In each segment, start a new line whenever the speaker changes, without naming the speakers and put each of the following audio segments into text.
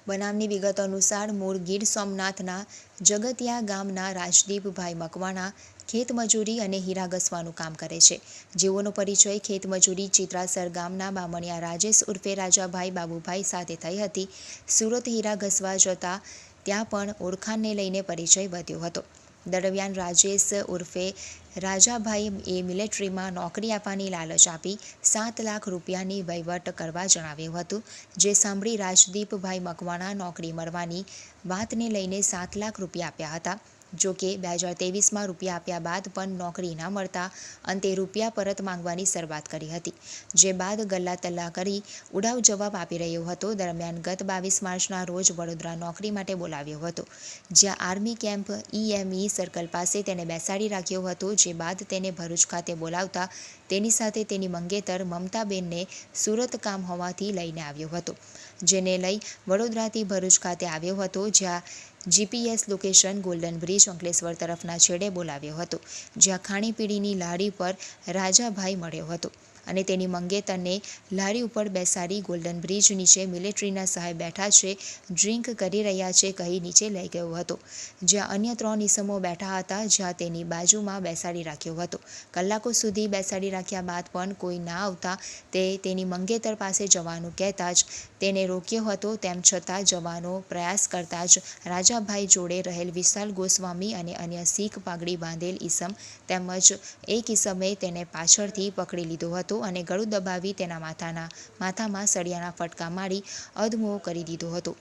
બનાવની વિગત અનુસાર મૂળ ગીર સોમનાથના જગતિયા ગામના રાજદીપભાઈ મકવાણા ખેતમજૂરી અને હીરા ઘસવાનું કામ કરે છે, જેઓનો પરિચય ખેતમજૂરી ચિત્રાસર ગામના બામણિયા રાજેશ ઉર્ફે રાજાભાઈ બાબુભાઈ સાથે થઈ હતી. સુરત હીરા ઘસવા જતા ત્યાં પણ ઓળખાણને લઈને પરિચય વધ્યો હતો. દરમિયાન રાજેશ ઉર્ફે રાજાભાઈએ મિલિટરીમાં નોકરી આપવાની લાલચ આપી 7 લાખ રૂપિયાની વહીવટ કરવા જણાવ્યું હતું, જે સાંભળી રાજદીપભાઈ મકવાણા નોકરી મળવાની વાતને લઈને 7 લાખ રૂપિયા આપ્યા હતા. જો કે 2023માં રૂપિયા આપ્યા બાદ પણ નોકરી ન મળતા અંતે રૂપિયા પરત માંગવાની શરૂઆત કરી હતી, જે બાદ ગલ્લા તલ્લા કરી ઉડાવ જવાબ આપી રહ્યો હતો. દરમિયાન ગત 22 માર્ચના રોજ વડોદરા નોકરી માટે બોલાવ્યો હતો, જ્યાં આર્મી કેમ્પ EME સર્કલ પાસે તેને બેસાડી રાખ્યો હતો. જે બાદ તેને ભરૂચ ખાતે બોલાવતા તેની સાથે તેની મંગેતર મમતાબેનને સુરત કામ હોવાથી લઈને આવ્યો હતો, જેને લઈ વડોદરાથી ભરૂચ ખાતે આવ્યો હતો, જ્યાં GPS location golden bridge Ankleshwar તરફના છેડે બોલાવ્યો હતો, જ્યાં ખાણીપીણીની લારી પર રાજાભાઈ મળ્યો હતો અને તેની મંગેતરને લારી ઉપર બેસાડી ગોલ્ડન બ્રિજ નીચે મિલિટરીના સાહેબ બેઠા છે, ડ્રિંક કરી રહ્યા છે કહી નીચે લઈ ગયો હતો, જ્યાં અન્ય 3 ઈસમો બેઠા હતા, જ્યાં તેની બાજુમાં બેસાડી રાખ્યો હતો. કલાકો સુધી બેસાડી રાખ્યા બાદ પણ કોઈ ના આવતા તે તેની મંગેતર પાસે જવાનું કહેતા જ તેને રોક્યો હતો. તેમ છતાં જવાનો પ્રયાસ કરતા જ રાજાભાઈ જોડે રહેલ વિશાલ ગોસ્વામી અને અન્ય શીખ પાઘડી બાંધેલ ઈસમ તેમજ એક ઈસમે તેને પાછળથી પકડી લીધો હતો અને ગળું દબાવી તેના માથામાં સળિયાના ફટકા મારી અધમુઓ કરી દીધો હતો.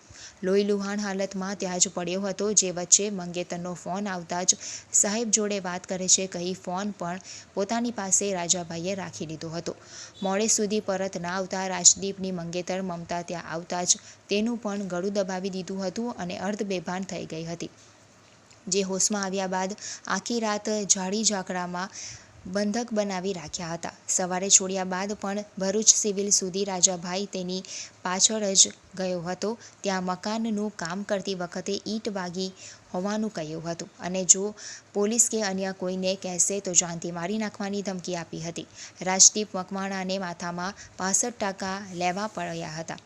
લોહી લુહાણ હાલતમાં ત્યાં જ પડ્યો હતો. જે વચ્ચે મંગેતરનો ફોન આવતા જ સાહેબ જોડે વાત કરે છે કહી ફોન પણ પોતાની પાસે રાજાભાઈએ રાખી લીધો હતો. મોડે સુધી પરત ના આવતા રાજદીપની મંગેતર મમતા ત્યાં આવતા જ તેનું પણ ગળું દબાવી દીધું હતું અને અર્ધ બેભાન થઈ ગઈ હતી, જે હોશમાં આવ્યા બાદ આખી રાત ઝાડી ઝાકડામાં બંધક બનાવી રાખ્યા હતા. સવારે છોડ્યા બાદ પણ ભરૂચ સિવિલ સુધી રાજાભાઈ તેની પાછળ જ ગયો હતો. ત્યાં મકાનનું કામ કરતી વખતે ઈંટ વાગી હોવાનું કહ્યું હતું અને જો પોલીસ કે અન્ય કોઈને કહેશે તો જાનથી મારી નાખવાની ધમકી આપી હતી. રાજદીપ મકવાણાને માથામાં 65% લેવા પડ્યા હતા.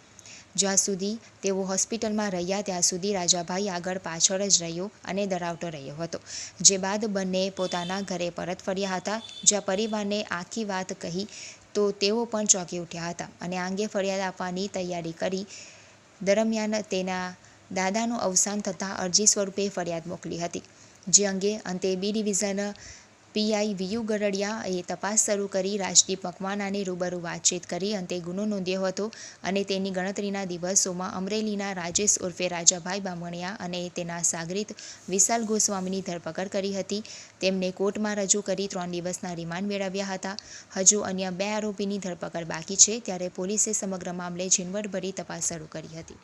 જ્યાં સુધી તેઓ હોસ્પિટલમાં રહ્યા ત્યાં સુધી રાજાભાઈ આગળ પાછળ જ રહ્યો અને ડરાવતો રહ્યો હતો. જે બાદ બંને પોતાના ઘરે પરત ફર્યા હતા, જ્યાં પરિવારને આખી વાત કહી તો તેઓ પણ ચોંકી ઉઠ્યા હતા અને આ અંગે ફરિયાદ આપવાની તૈયારી કરી. દરમિયાન તેના દાદાનું અવસાન થતાં અરજી સ્વરૂપે ફરિયાદ મોકલી હતી, જે અંગે અંતે B ડિવિઝન PI VU ગરડિયાએ તપાસ શરૂ કરી રાજદીપ મકવાણાને રૂબરૂ વાતચીત કરી અંતે ગુનો નોંધ્યો હતો અને તેની ગણતરીના દિવસોમાં અમરેલીના રાજેશ ઉર્ફે રાજાભાઈ બામણિયા અને તેના સાગરીત વિશાલ ગોસ્વામીની ધરપકડ કરી હતી. તેમને કોર્ટમાં રજૂ કરી 3 દિવસના રિમાન્ડ મેળવ્યા હતા. હજુ અન્ય 2 આરોપીની ધરપકડ બાકી છે, ત્યારે પોલીસે સમગ્ર મામલે ઝીણવટભરી તપાસ શરૂ કરી હતી.